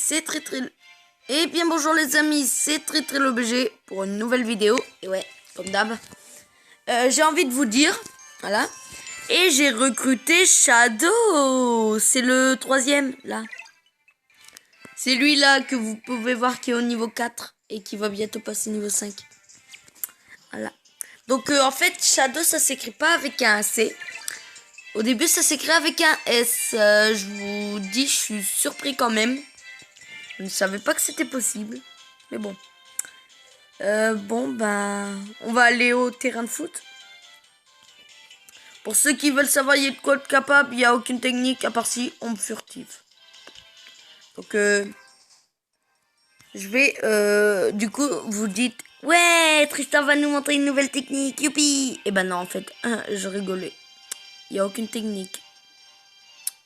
c'est très. Eh bien bonjour les amis, c'est très l'OBG pour une nouvelle vidéo. Et ouais, comme d'hab. J'ai envie de vous dire, voilà. Et j'ai recruté Shadow. C'est le 3e, là. C'est lui là que vous pouvez voir qui est au niveau 4 et qui va bientôt passer niveau 5. Voilà. Donc en fait, Shadow, ça s'écrit pas avec un C. Au début, ça s'écrit avec un S. Je vous dis, je suis surpris quand même. Je ne savais pas que c'était possible. Mais bon. On va aller au terrain de foot. Pour ceux qui veulent savoir, il y a de quoi être capable. Il n'y a aucune technique à part si on me furtive. Donc, je vais, du coup, vous dites, ouais, Tristan va nous montrer une nouvelle technique, youpi. Et ben non, en fait, je rigolais. Il n'y a aucune technique.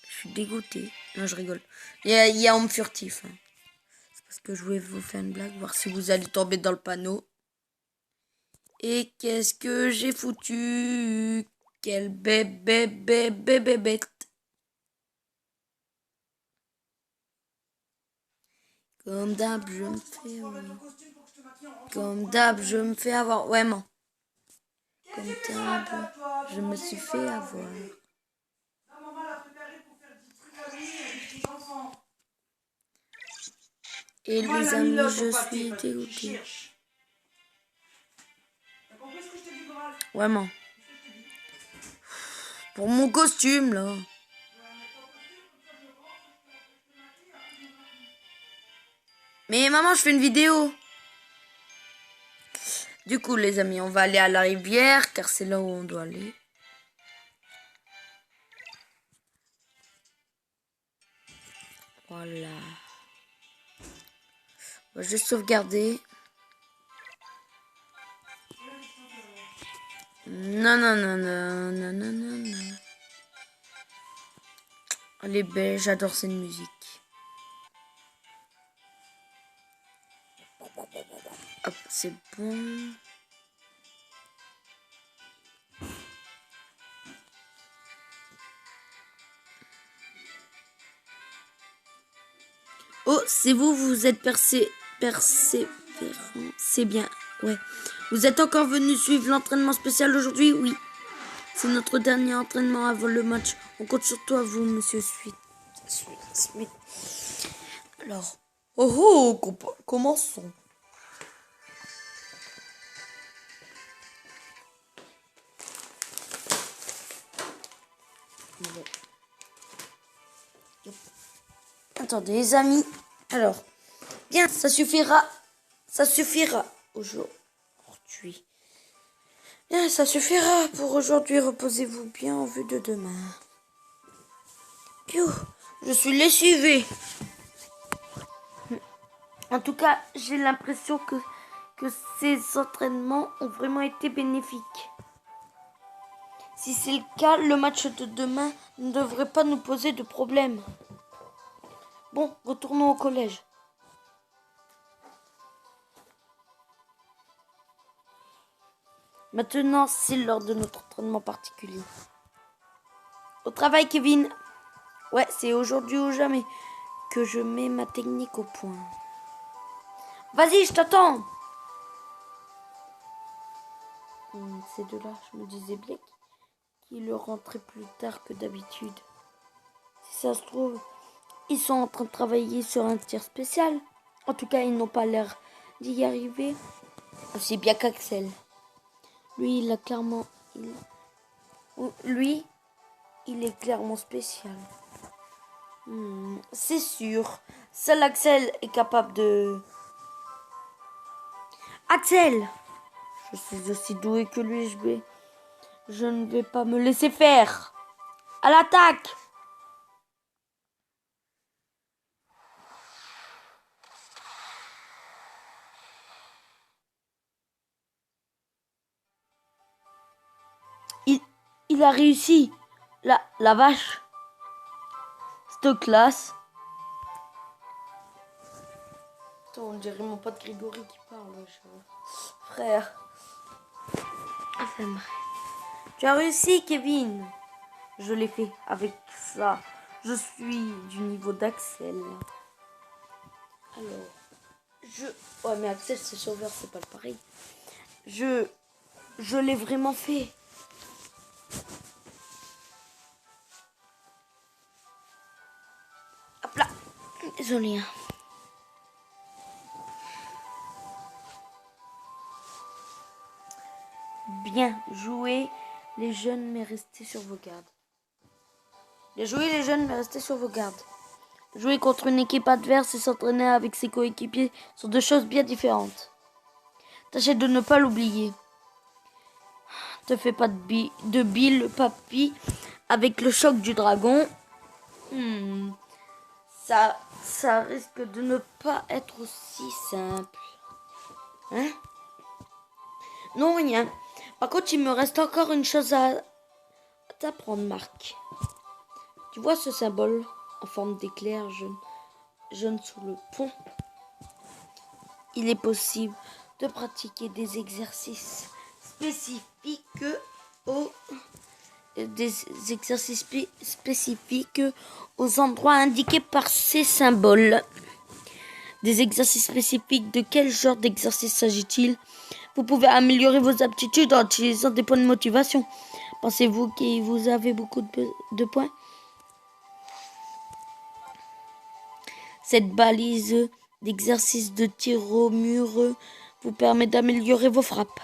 Je suis dégoûté. Non, je rigole. Il y a homme furtif. Hein. C'est parce que je voulais vous faire une blague, voir si vous allez tomber dans le panneau. Et qu'est-ce que j'ai foutu? Quelle bête. Comme d'hab, je me fais avoir. Comme d'hab, je me fais avoir. Ouais, man. Comme d'hab, je me suis fait avoir. Et les amis, je suis dégoûté. Ouais, man. Pour mon costume, là. Mais maman, je fais une vidéo. Du coup, les amis, on va aller à la rivière, car c'est là où on doit aller. Voilà. On va juste sauvegarder. Non. Elle est belle, j'adore cette musique. Hop, c'est bon. Oh, c'est vous, vous êtes persévérant. C'est bien, ouais. Vous êtes encore venu suivre l'entraînement spécial aujourd'hui? Oui. C'est notre dernier entraînement avant le match. On compte sur toi, vous, monsieur Smith. Alors, commençons. Bon. Attendez, les amis. Alors, bien, ça suffira. Ça suffira aujourd'hui. Bien, ça suffira pour aujourd'hui. Reposez-vous bien en vue de demain. Piou, je suis lessivé. En tout cas, j'ai l'impression que ces entraînements ont vraiment été bénéfiques. Si c'est le cas, le match de demain ne devrait pas nous poser de problème. Bon, retournons au collège. Maintenant, c'est l'heure de notre entraînement particulier. Au travail, Kevin. Ouais, c'est aujourd'hui ou jamais que je mets ma technique au point. Vas-y, je t'attends. Ces deux-là, je me disais bien qu'ils rentraient plus tard que d'habitude. Si ça se trouve, ils sont en train de travailler sur un tir spécial. En tout cas, ils n'ont pas l'air d'y arriver. Aussi bien qu'Axel. Lui, il est clairement spécial. C'est sûr. Seul Axel est capable de... Axel! Je suis aussi doué que lui, je ne vais pas me laisser faire. À l'attaque! Il a réussi. La vache. Cette classe. Attends, on dirait mon pote Grégory qui parle. Frère. Tu as réussi, Kevin. Je l'ai fait avec ça. Je suis du niveau d'Axel. Alors, ouais, mais Axel, c'est sauveur, c'est pas le pareil. Je l'ai vraiment fait. Hop là. Désolé. Hein. Bien joué, les jeunes, mais restez sur vos gardes. Bien joué, les jeunes, mais restez sur vos gardes. Jouer contre une équipe adverse et s'entraîner avec ses coéquipiers sont deux choses bien différentes. Tâchez de ne pas l'oublier. Ne fais pas de bile, papy, avec le choc du dragon. Ça risque de ne pas être aussi simple. Hein? Non, rien. Par contre, il me reste encore une chose à t'apprendre, Marc. Tu vois ce symbole en forme d'éclair jaune sous le pont? Il est possible de pratiquer des exercices spécifiques aux endroits indiqués par ces symboles. Des exercices spécifiques, de quel genre d'exercice s'agit-il? Vous pouvez améliorer vos aptitudes en utilisant des points de motivation. Pensez-vous que vous avez beaucoup de points? Cette balise d'exercice de tir au mur vous permet d'améliorer vos frappes.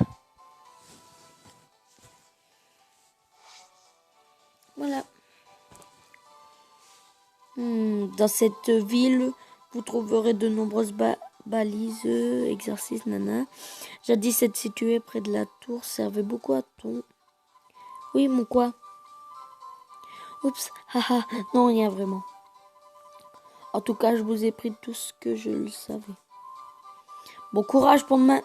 Voilà. Dans cette ville, vous trouverez de nombreuses balises, exercices, nana. Jadis, être située près de la tour servait beaucoup à ton... Oui, mon quoi? Oups, haha, non, rien vraiment. En tout cas, je vous ai pris tout ce que je le savais. Bon courage pour demain.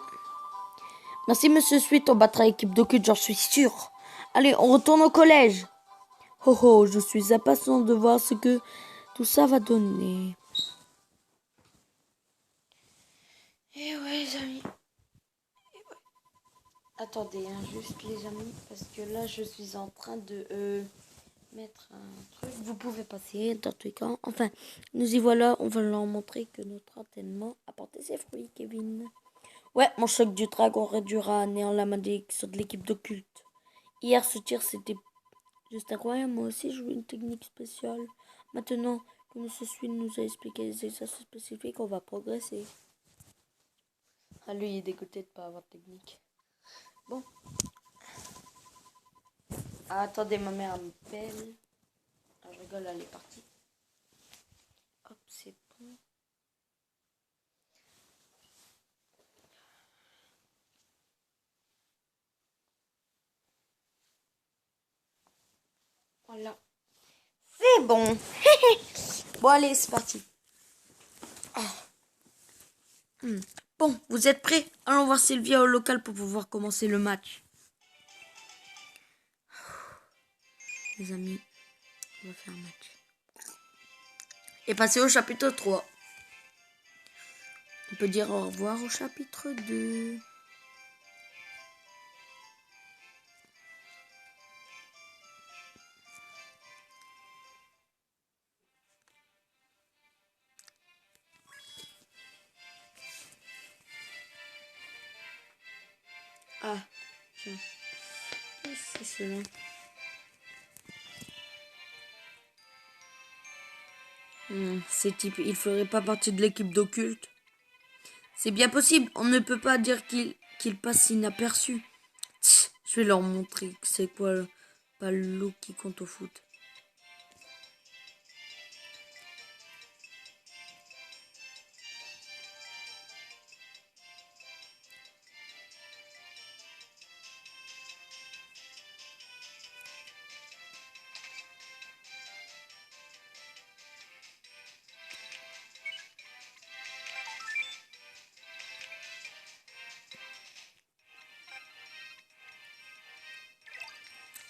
Merci, monsieur Sweet, on battra l'équipe d'Occulte, j'en suis sûr. Allez, on retourne au collège. Oh oh, je suis impatient de voir ce que tout ça va donner. Eh ouais, les amis. Attendez, hein, juste les amis, parce que là, je suis en train de mettre un truc. Vous pouvez passer dans tous les cas. Enfin, nous y voilà. On va leur montrer que notre entraînement a porté ses fruits, Kevin. Ouais, mon choc du dragon réduira à néant la malédiction de l'équipe d'Occulte. Hier, ce tir, c'était juste incroyable. Moi aussi, je joue une technique spéciale. Maintenant que M. Sweet nous a expliqué les exercices spécifiques, on va progresser. Ah, lui, il est dégoûté de ne pas avoir de technique. Bon. Ah, attendez, ma mère m'appelle. Ah, je rigole, elle est partie. Hop, c'est bon. Voilà. C'est bon. Bon, allez, c'est parti. Oh. Bon, vous êtes prêts? Allons voir Sylvia au local pour pouvoir commencer le match. Les amis, on va faire un match. Et passer au chapitre 3. On peut dire au revoir au chapitre 2. Ah, tiens. C'est cela. Ces types, ils feraient pas partie de l'équipe d'Occulte. C'est bien possible, on ne peut pas dire qu'ils passent inaperçus. Je vais leur montrer que c'est quoi pas le loup qui compte au foot.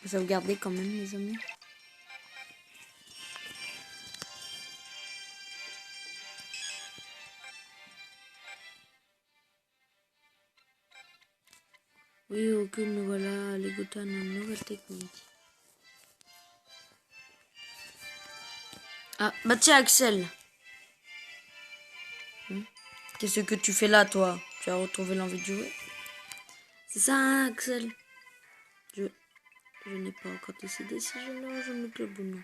Sauvegardez quand même, les amis. Oui, ok, nous voilà, les goûter à une nouvelle technique. Ah, bah tiens, Axel. Qu'est-ce que tu fais là, toi? Tu as retrouvé l'envie de jouer? C'est ça, hein, Axel? Je n'ai pas encore décidé si je le rejoins le club ou non.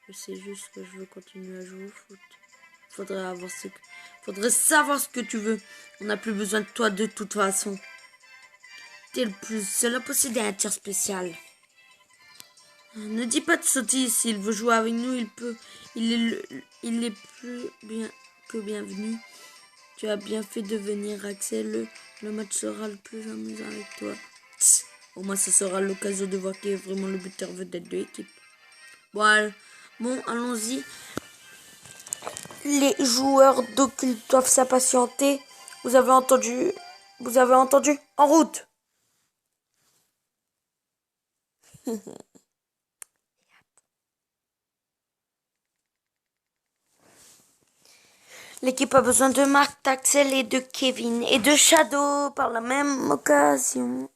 Je sais juste que je veux continuer à jouer au foot. Faudrait savoir ce que tu veux. On n'a plus besoin de toi de toute façon. T'es le plus seul à posséder un tir spécial. Ne dis pas de sottises. S'il veut jouer avec nous, il peut. Il est plus bien que bienvenu. Tu as bien fait de venir, Axel. Le match sera le plus amusant avec toi. Tss. Au moins, ce sera l'occasion de voir qui est vraiment le buteur vedette de l'équipe. Bon, allons-y. Les joueurs d'occulte doivent s'impatienter. Vous avez entendu? En route! L'équipe a besoin de Marc, d'Axel et de Kevin et de Shadow par la même occasion.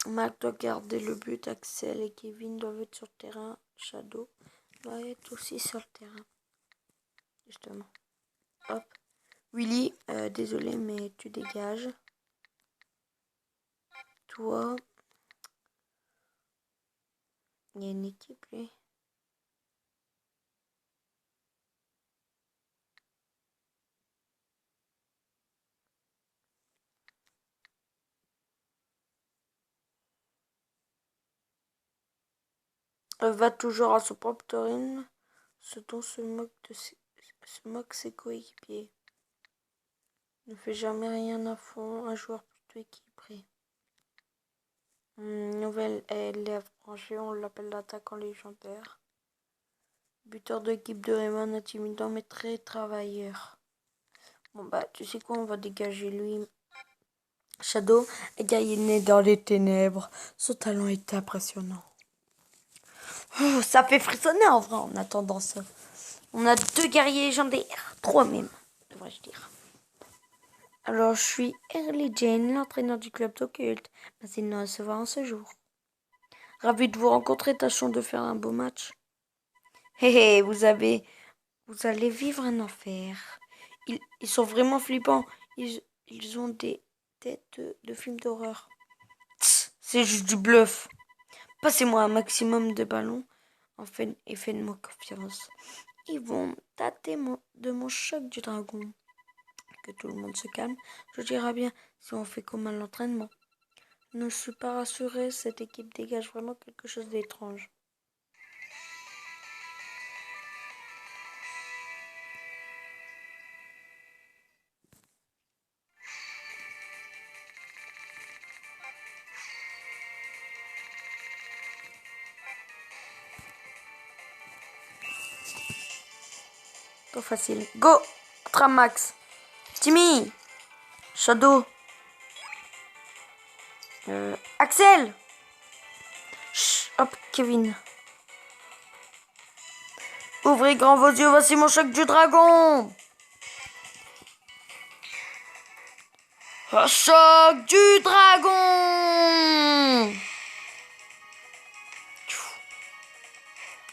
Marc doit garder le but, Axel et Kevin doivent être sur le terrain, Shadow doit être aussi sur le terrain. Justement. Hop. Willy, désolé, mais tu dégages. Toi. Il y a une équipe, lui. Va toujours à son propre rythme, ce dont se moquent ses coéquipiers. Ne fait jamais rien à fond, un joueur plutôt équilibré. Nouvelle élève branché, on l'appelle l'attaquant légendaire. Buteur d'équipe de Rayman, intimidant mais très travailleur. Bon bah tu sais quoi, on va dégager lui. Shadow, le gars il est né dans les ténèbres. Son talent est impressionnant. Oh, ça fait frissonner en vrai en attendant ça. On a 2 guerriers légendaires, 3 même, devrais-je dire. Alors, je suis Early Jane, l'entraîneur du club d'occulte. Merci de nous recevoir en ce jour. Ravi de vous rencontrer, tâchons de faire un beau match. Hé hé, vous allez vivre un enfer. Ils sont vraiment flippants. Ils ont des têtes de films d'horreur. C'est juste du bluff. Passez-moi un maximum de ballons et faites-moi confiance. Ils vont tâter de mon choc du dragon. Que tout le monde se calme. Je dirais bien si on fait comme à l'entraînement. Je ne suis pas rassurée, cette équipe dégage vraiment quelque chose d'étrange. Pas facile. Go! Tramax. Timmy. Shadow. Axel. Chut, hop, Kevin. Ouvrez grand vos yeux, voici mon choc du dragon. Un choc du dragon.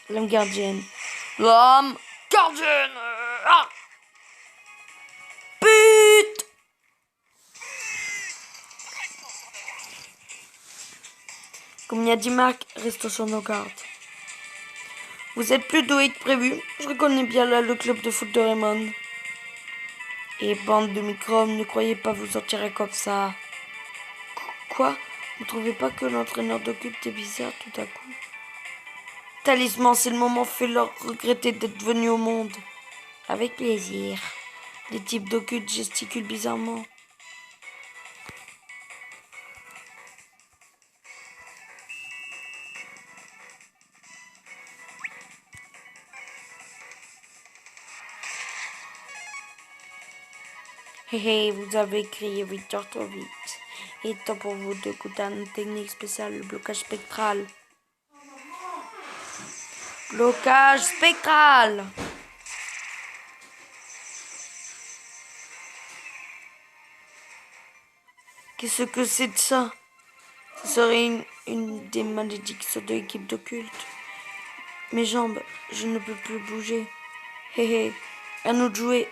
L'homme gardienne. L'homme gardienne. Ah. But. Comme il y a dit Marc, restons sur nos gardes. Vous êtes plus doué que prévu. Je reconnais bien là le club de foot de Raymond. Et bande de microbes, ne croyez pas vous en tirer comme ça. Quoi? Vous trouvez pas que l'entraîneur d'occulte est bizarre tout à coup? Talisman, c'est le moment, fait-leur regretter d'être venu au monde. Avec plaisir. Les types d'occulte gesticulent bizarrement. Hé hé, vous avez crié victoire trop vite. Et temps pour vous de goûter à une technique spéciale, le blocage spectral. Blocage spectral! Qu'est-ce que c'est de ça? Ce serait une des malédictions de l'équipe d'occulte. Mes jambes, je ne peux plus bouger. Hé hé, à nous de jouer.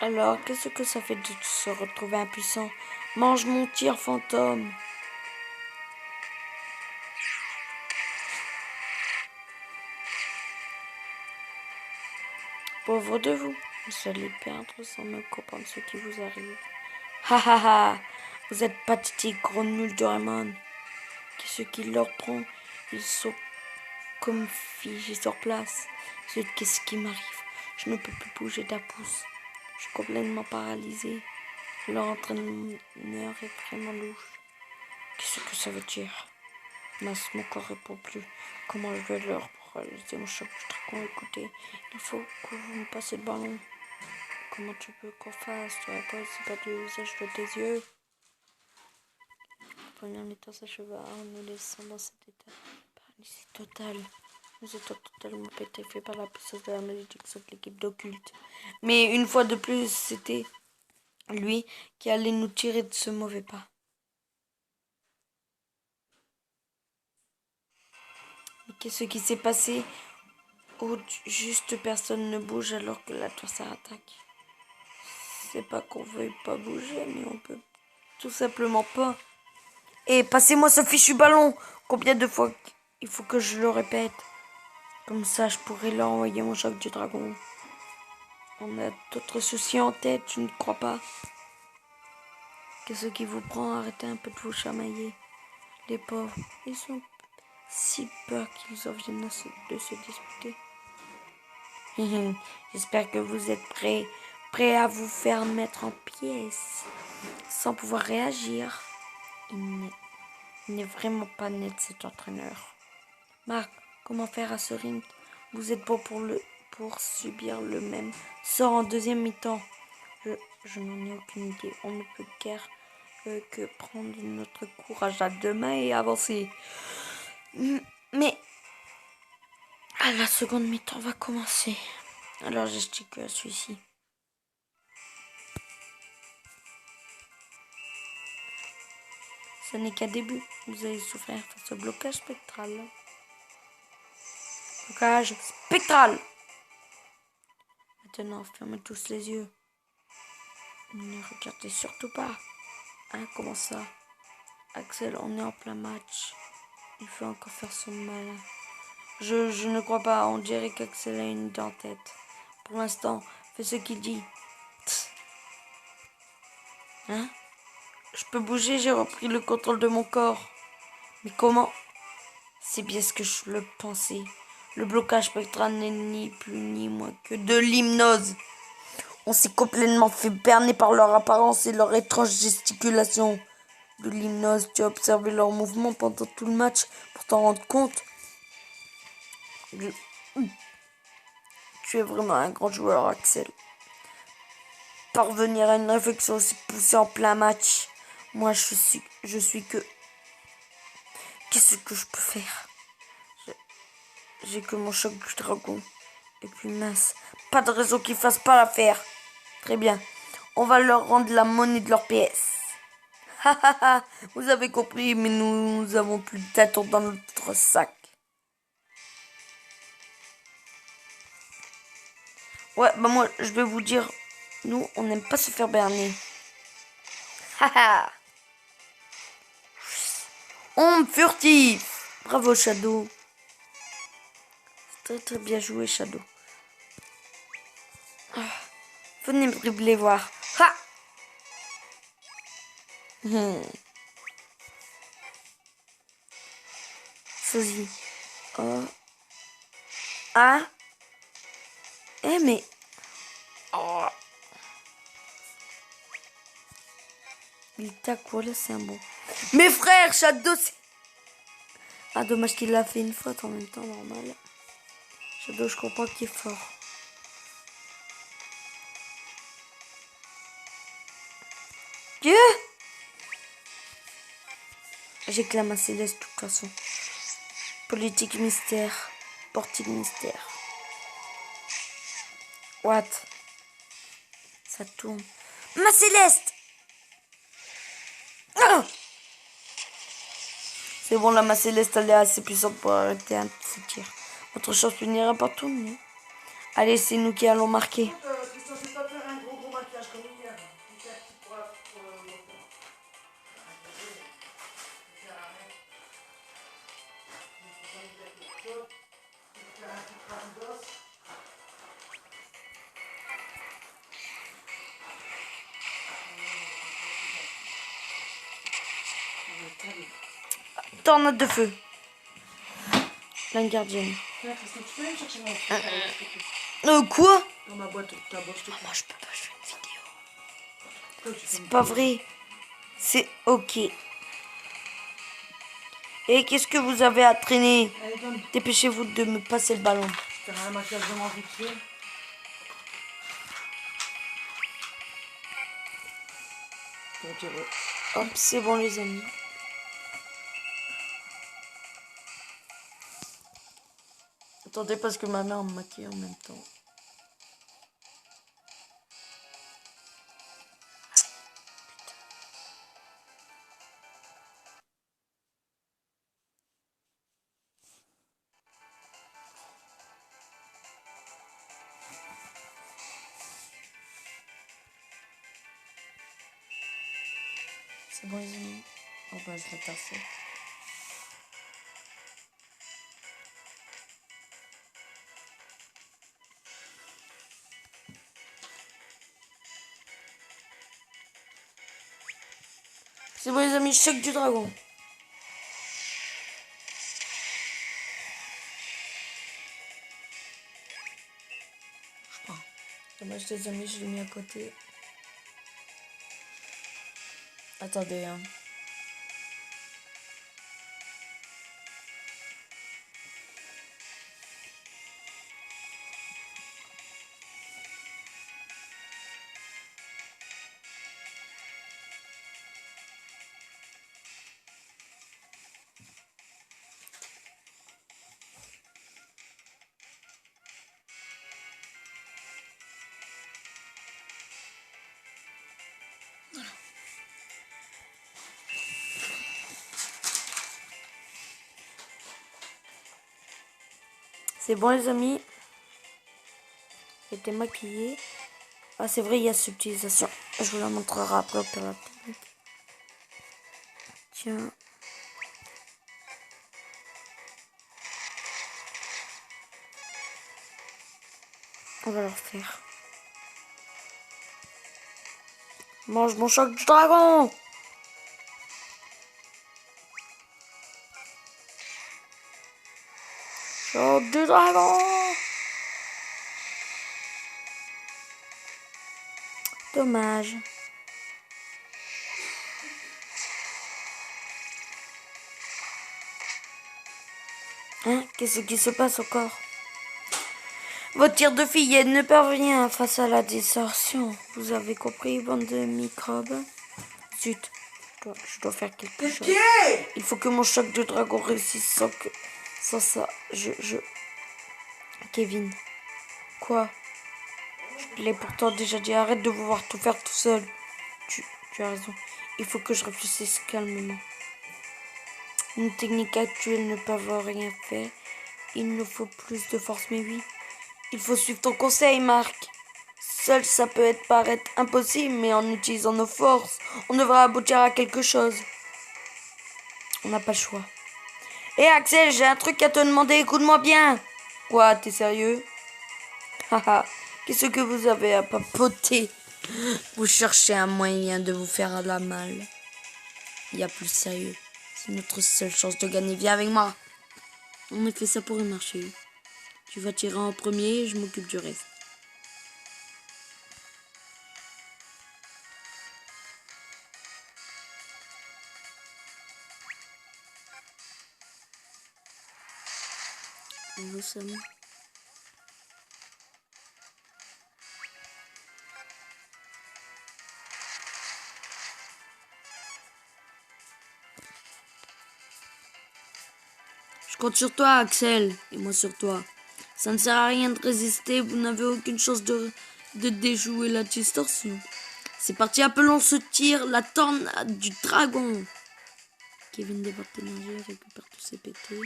Alors, qu'est-ce que ça fait de se retrouver impuissant? Mange mon tir fantôme. Pauvre de vous, vous allez perdre sans me comprendre ce qui vous arrive. Ha ha ha, vous êtes pathétique, gros nul de Raymond. Qu'est-ce qui leur prend? Ils sont comme figés sur place. Qu'est-ce qui m'arrive? Je ne peux plus bouger d'un pouce. Je suis complètement paralysée. Leur entraîneur est vraiment louche. Qu'est-ce que ça veut dire? Mince, mon corps répond plus. Comment je vais leur paralyser mon choc du dragon? Écoutez, il faut que vous me passiez le ballon. Comment tu veux qu'on fasse? Tu n'aurais pas aussi perdu le visage de tes yeux. Première mi-temps s'acheva, nous laissons dans cet état de paralysie totale. Nous étions totalement pétrifiés par la puissance de la malédiction de l'équipe d'occulte. Mais une fois de plus, c'était lui qui allait nous tirer de ce mauvais pas. Mais qu'est-ce qui s'est passé? Oh, juste personne ne bouge alors que l'adversaire attaque. C'est pas qu'on veuille pas bouger, mais on peut tout simplement pas. Et passez-moi ce fichu ballon. Combien de fois il faut que je le répète? Comme ça, je pourrais leur envoyer mon choc du dragon. On a d'autres soucis en tête, tu ne crois pas? Qu'est-ce qui vous prend? Arrêtez un peu de vous chamailler. Les pauvres, ils sont si peur qu'ils en viennent de se disputer. J'espère que vous êtes prêts à vous faire mettre en pièces, sans pouvoir réagir. Il n'est vraiment pas net cet entraîneur. Marc, comment faire à ce ring? Vous êtes bon pour subir le même sort en deuxième mi-temps. Je n'en ai aucune idée. On ne peut guère que prendre notre courage à deux mains et avancer. Mais à la seconde mi-temps va commencer. Alors gesticule à celui-ci. Ce n'est qu'un début. Vous allez souffrir face au blocage spectral. Blocage spectral. Maintenant, fermez tous les yeux. Ne regardez surtout pas. Hein, comment ça? Axel, on est en plein match. Il faut encore faire son malin. Je ne crois pas. On dirait qu'Axel a une idée en tête. Pour l'instant, fais ce qu'il dit. Hein? Je peux bouger, j'ai repris le contrôle de mon corps. Mais comment? C'est bien ce que je le pensais. Le blocage spectral n'est ni plus ni moins que de l'hypnose. On s'est complètement fait berner par leur apparence et leur étrange gesticulation. De l'hypnose, tu as observé leurs mouvements pendant tout le match pour t'en rendre compte. Tu es vraiment un grand joueur, Axel. Parvenir à une réflexion aussi poussée en plein match. Moi, je suis que... Qu'est-ce que je peux faire? J'ai que mon choc du dragon. Et puis mince, pas de raison qu'ils fassent pas l'affaire. Très bien, on va leur rendre la monnaie de leur PS. Vous avez compris, mais nous avons plus de tâtons dans notre sac. Ouais, bah moi, je vais vous dire, nous, on n'aime pas se faire berner. Ombre furtive. Bravo, Shadow. Très très bien joué, Shadow. Venez me dribbler voir. Ha! Sosie. Oh. Ah. Eh mais... Oh. Il t'a quoi là, c'est un bon. Mes frères, Shadow, c'est... Ah, dommage qu'il a fait une faute en même temps, normal. Shadow, je comprends qu'il est fort. Dieu! J'éclame à Céleste de toute façon. Politique mystère. portique mystère. What? Ça tourne. Ma Céleste! Ah! C'est bon, là, ma Céleste, elle est assez puissante pour arrêter un de ces tirs. Votre chance finira par tourner. Allez, c'est nous qui allons marquer. Christophe, je vais pas faire un gros maquillage comme hier. Tornade de feu. La gardienne. Christophe, tu peux aller me chercher mon Quoi? dans ma boîte, ta boîte, je te Moi, je peux pas, je fais une vidéo. prie. C'est pas vrai. C'est ok. Et qu'est-ce que vous avez à traîner? Allez, donne. Dépêchez-vous de me passer le ballon. Faire un maquillage vraiment vite fait. Pour dire, Hop, c'est bon les amis. Attendez parce que ma mère me maquille en même temps. C'est bon les amis. Oh bah je vais tasser. C'est bon les amis, choc du dragon. Je prends. Dommage les amis, je l'ai mis à côté. Attendez hein. C'est bon les amis. J'étais maquillée. Ah c'est vrai, il y a subtilisation. Je vous la montrerai après pour la technique. Tiens. On va le refaire. Mange mon choc du dragon! Choc du dragon! Dommage. Hein? Qu'est-ce qui se passe encore? Votre tir de fillette ne parvient face à la distorsion. Vous avez compris, bande de microbes? Zut, je dois faire quelque chose. Il faut que mon choc de dragon réussisse sans ça. Kevin. Quoi? Je l'ai pourtant déjà dit, arrête de vouloir tout faire tout seul. Tu as raison. Il faut que je réfléchisse calmement. Nos techniques actuelles ne peuvent rien faire. Il nous faut plus de force, mais oui. Il faut suivre ton conseil, Marc. Seul, ça peut paraître impossible, mais en utilisant nos forces, on devra aboutir à quelque chose. On n'a pas le choix. Hé Axel, j'ai un truc à te demander, écoute-moi bien. Quoi, t'es sérieux? Haha, qu'est-ce que vous avez à papoter? Vous cherchez un moyen de vous faire de la mal. Il y a plus sérieux. C'est notre seule chance de gagner. Viens avec moi. En effet, ça pourrait marcher. Tu vas tirer en premier et je m'occupe du reste. Bonjour Sam. Je compte sur toi, Axel. Et moi sur toi. Ça ne sert à rien de résister. Vous n'avez aucune chance de déjouer la distorsion. C'est parti, appelons ce tir la tornade du dragon. Kevin débarque l'énergie, récupère tous ses pétés.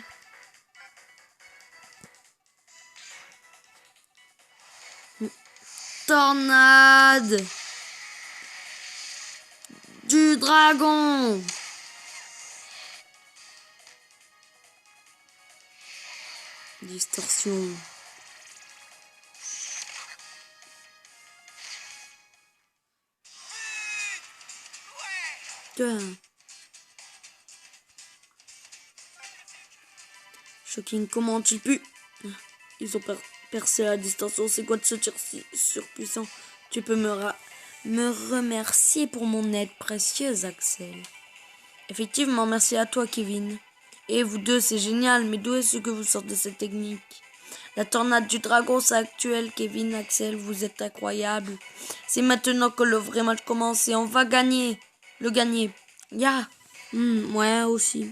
Tornade du dragon. Distorsion. Shocking, comment ont-ils pu? Ils ont percé la distorsion. C'est quoi de ce tir si surpuissant? Tu peux me remercier pour mon aide précieuse, Axel. Effectivement, merci à toi, Kevin. Et vous deux, c'est génial, mais d'où est-ce que vous sortez cette technique? La tornade du dragon, c'est actuel, Kevin, Axel, vous êtes incroyables. C'est maintenant que le vrai match commence et on va gagner. Le gagner. Ya. Ouais, aussi.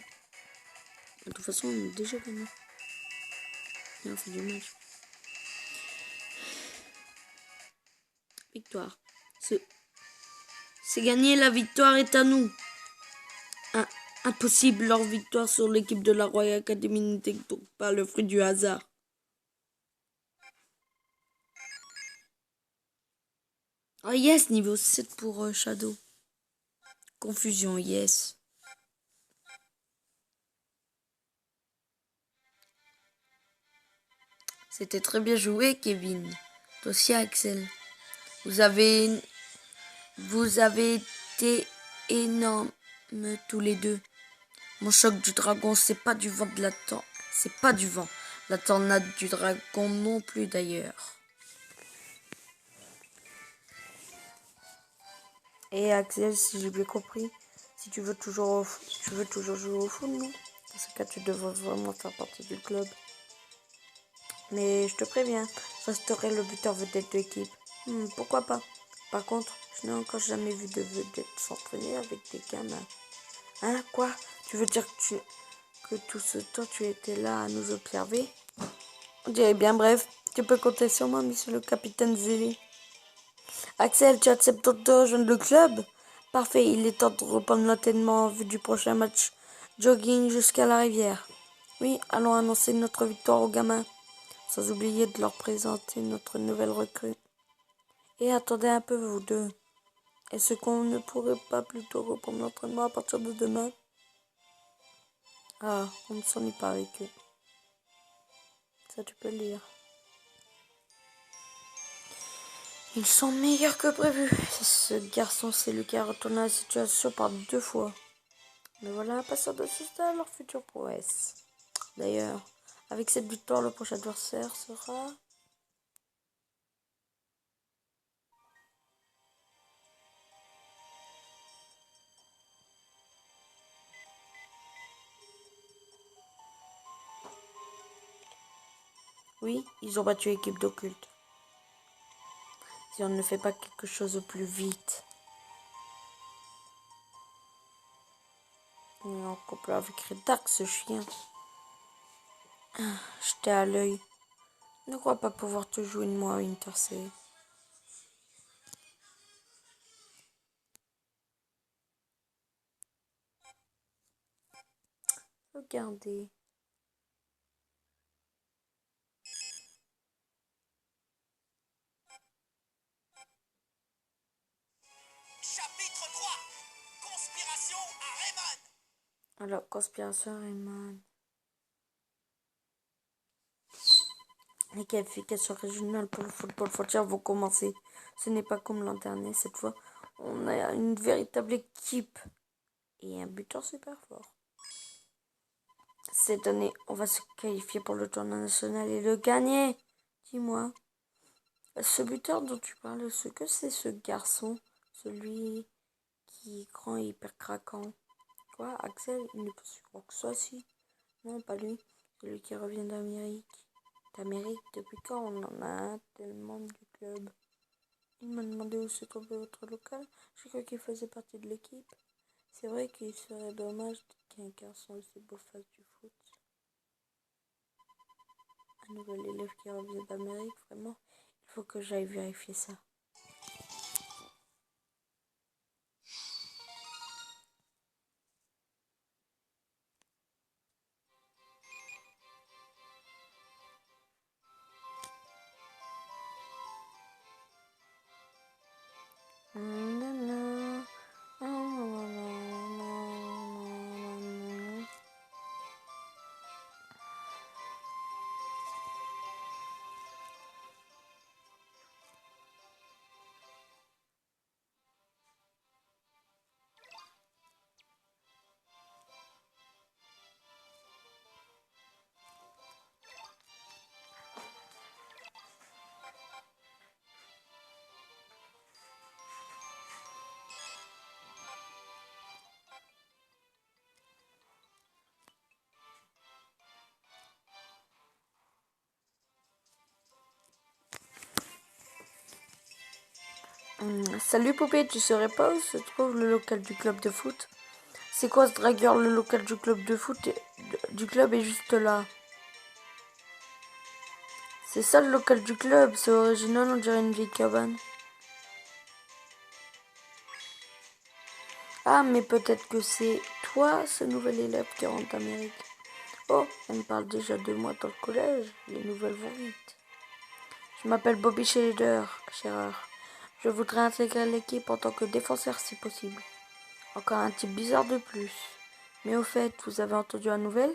De toute façon, on a déjà gagné. Et on fait du match. Victoire. C'est gagné, la victoire est à nous. Impossible, leur victoire sur l'équipe de la Royal Academy n'était donc pas le fruit du hasard. Oh yes, niveau 7 pour Shadow. Confusion, yes. C'était très bien joué, Kevin. Toi aussi, Axel. Vous avez été énormes tous les deux. Mon choc du dragon, c'est pas du vent de la tornade. C'est pas du vent. La tornade du dragon non plus d'ailleurs. Et Axel, si j'ai bien compris, si tu veux toujours jouer au foot, non? Dans ce cas, tu devrais vraiment faire partie du club. Mais je te préviens, je resterai le buteur vedette de l'équipe. Pourquoi pas? Par contre, je n'ai encore jamais vu de vedette s'entraîner avec des gamins. Hein, quoi? Tu veux dire que tout ce temps tu étais là à nous observer? On dirait bien, bref, tu peux compter sur moi, monsieur le capitaine Zélé. Axel, tu acceptes de rejoindre le club? Parfait, il est temps de reprendre l'entraînement en vue du prochain match. Jogging jusqu'à la rivière. Oui, allons annoncer notre victoire aux gamins. Sans oublier de leur présenter notre nouvelle recrue. Et attendez un peu, vous deux. Est-ce qu'on ne pourrait pas plutôt reprendre l'entraînement à partir de demain? Ah, on ne s'ennuie pas avec eux. Ça, tu peux le dire. Ils sont meilleurs que prévu. Ce garçon, c'est lui qui a retourné la situation par 2 fois. Mais voilà, passeur d'assister à leur future prouesse. D'ailleurs, avec cette victoire, le prochain adversaire sera... Oui, ils ont battu l'équipe d'occulte. Si on ne fait pas quelque chose au plus vite. En couple avec Redark, ce chien. J'étais à l'œil. Ne crois pas pouvoir te jouer de moi à Wintersea. Regardez. Chapitre 3. Conspiration à Rayman. Alors, conspiration Rayman. Les qualifications régionales pour le football frontière vont commencer. Ce n'est pas comme l'an dernier. Cette fois, on a une véritable équipe. Et un buteur super fort. Cette année, on va se qualifier pour le tournoi national et le gagner. Dis-moi, ce buteur dont tu parles, ce que c'est ce garçon? Celui qui est grand et hyper craquant. Quoi, Axel? Il n'est pas si grand que ça, si. Non, pas lui. Celui qui revient d'Amérique. D'Amérique, depuis quand on en a un tellement du club? Il m'a demandé où se trouvait votre local. J'ai cru qu'il faisait partie de l'équipe. C'est vrai qu'il serait dommage qu'un garçon aussi beau fasse du foot. Un nouvel élève qui revient d'Amérique, vraiment. Il faut que j'aille vérifier ça. Salut poupée, tu saurais pas où se trouve le local du club de foot? C'est quoi ce dragueur? Le local du club de foot du club est juste là. C'est ça le local du club, c'est original, on dirait une vieille cabane. Ah, mais peut-être que c'est toi, ce nouvel élève qui rentre d'Amérique. Oh, elle me parle déjà de moi dans le collège, les nouvelles vont vite. Je m'appelle Bobby Scherer. Je voudrais intégrer l'équipe en tant que défenseur si possible. Encore un type bizarre de plus. Mais au fait, vous avez entendu la nouvelle?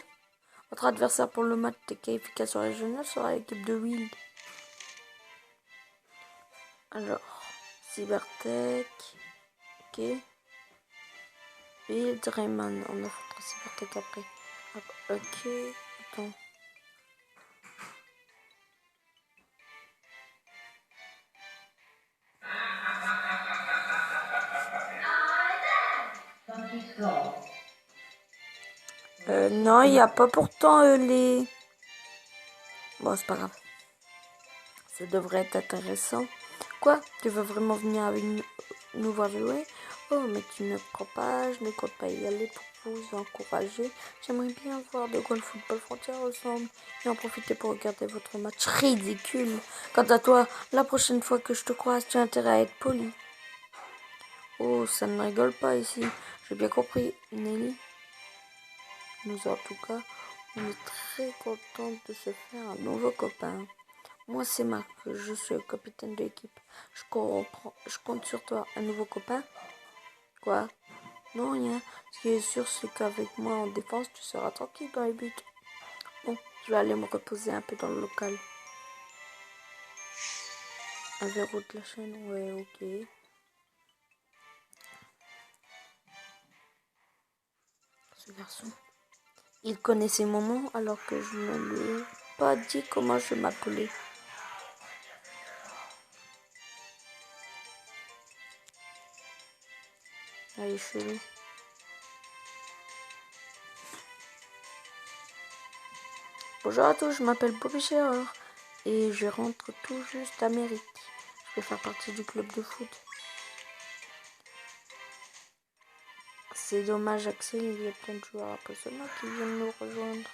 Votre adversaire pour le match de qualification régionale sera l'équipe de Wild. Alors, Cybertech, ok. Wild, Rayman, on affrontera Cybertech après. Ok, attends. Non, il n'y a pas pourtant les... Bon, c'est pas grave. Ça devrait être intéressant. Quoi? Tu veux vraiment venir avec nous voir jouer? Oh, mais tu ne crois pas, je ne compte pas y aller pour vous encourager. J'aimerais bien voir de quoi le football frontière ressemble et en profiter pour regarder votre match ridicule. Quant à toi, la prochaine fois que je te croise, tu as intérêt à être poli. Oh, ça ne rigole pas ici. J'ai bien compris, Nelly. Nous, en tout cas, on est très contents de se faire un nouveau copain. Moi, c'est Marc, je suis le capitaine de l'équipe. Je compte sur toi. Un nouveau copain? Quoi? Non, rien. Ce qui est sûr, c'est qu'avec moi en défense, tu seras tranquille dans les buts. Bon, je vais aller me reposer un peu dans le local. Un verrou de la chaîne? Ouais, ok. Ce garçon. Il connaissait mon nom alors que je ne lui ai pas dit comment je m'appelais. Allez, chelou. Bonjour à tous, je m'appelle Bobby Scherer et je rentre tout juste d'Amérique. Je vais faire partie du club de foot. C'est dommage, Axel, il y a plein de joueurs impressionnants qui viennent nous rejoindre.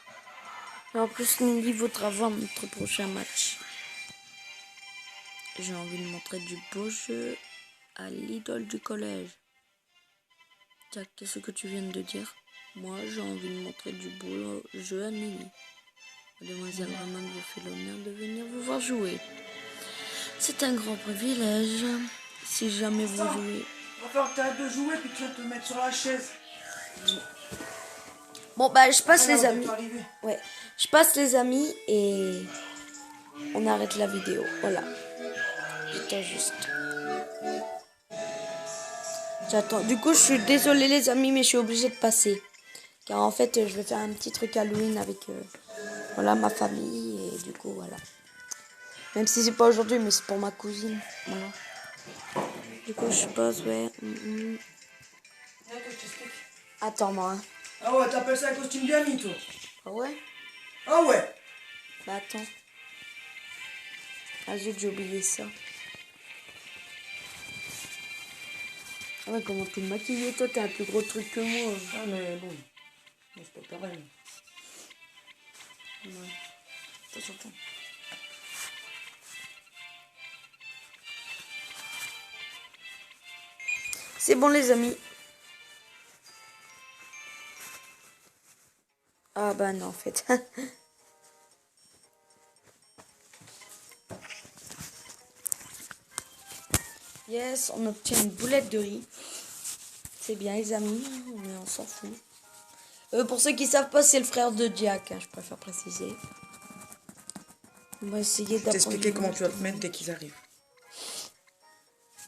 Et en plus, Nelly voudra voir notre prochain match. J'ai envie de montrer du beau jeu à l'idole du collège. Tiens, qu'est-ce que tu viens de dire? Moi, j'ai envie de montrer du beau jeu à Nelly. Mademoiselle Raman vous fait l'honneur de venir vous voir jouer. C'est un grand privilège. Si jamais vous jouez... On va faire que t'arrêtes de jouer puis tu vas te mettre sur la chaise. Bon, bah, je passe Ah, les là, amis. on est arrivé. Ouais, je passe les amis et on arrête la vidéo. Voilà. J'attends juste. J'attends. Du coup, je suis désolée les amis, mais je suis obligée de passer. Car en fait, je vais faire un petit truc Halloween avec voilà, ma famille. Et du coup, voilà. Même si c'est pas aujourd'hui, mais c'est pour ma cousine. Voilà. Du coup, je passe, ouais. Viens, toi, je t'explique. Attends-moi. Hein. Ah ouais, t'appelles ça un costume d'amis, toi? Ah ouais? Ah ouais. Bah attends. Ah zut, j'ai oublié ça. Ah ouais, comment tu me maquillais, toi, t'es un plus gros truc que moi. Ah mais bon, c'est pas pareil. Ouais. toi surtout. C'est bon les amis. Ah bah non en fait. Yes, on obtient une boulette de riz. C'est bien les amis, mais on s'en fout. Pour ceux qui savent pas, c'est le frère de Jack, hein, je préfère préciser. On va essayer Je vais d'apprendre. t'expliquer comment tu vas te mettre dès qu'ils arrivent.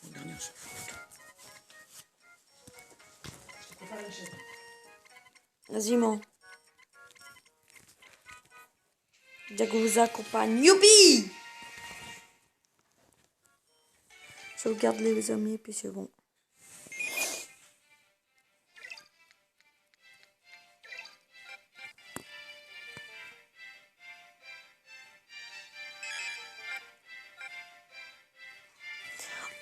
Le dernier, on s'en fout. Je te prépare une chaise. Vas-y, mon. Jack vous accompagne. Youpi! Je regarde les amis, puis c'est bon.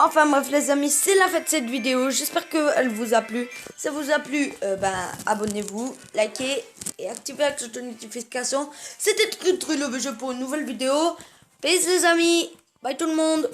Enfin bref les amis, c'est la fin de cette vidéo. J'espère qu'elle vous a plu. Si ça vous a plu, abonnez-vous, likez et activez la cloche de notification. C'était très le jeu pour une nouvelle vidéo. Peace les amis. Bye tout le monde.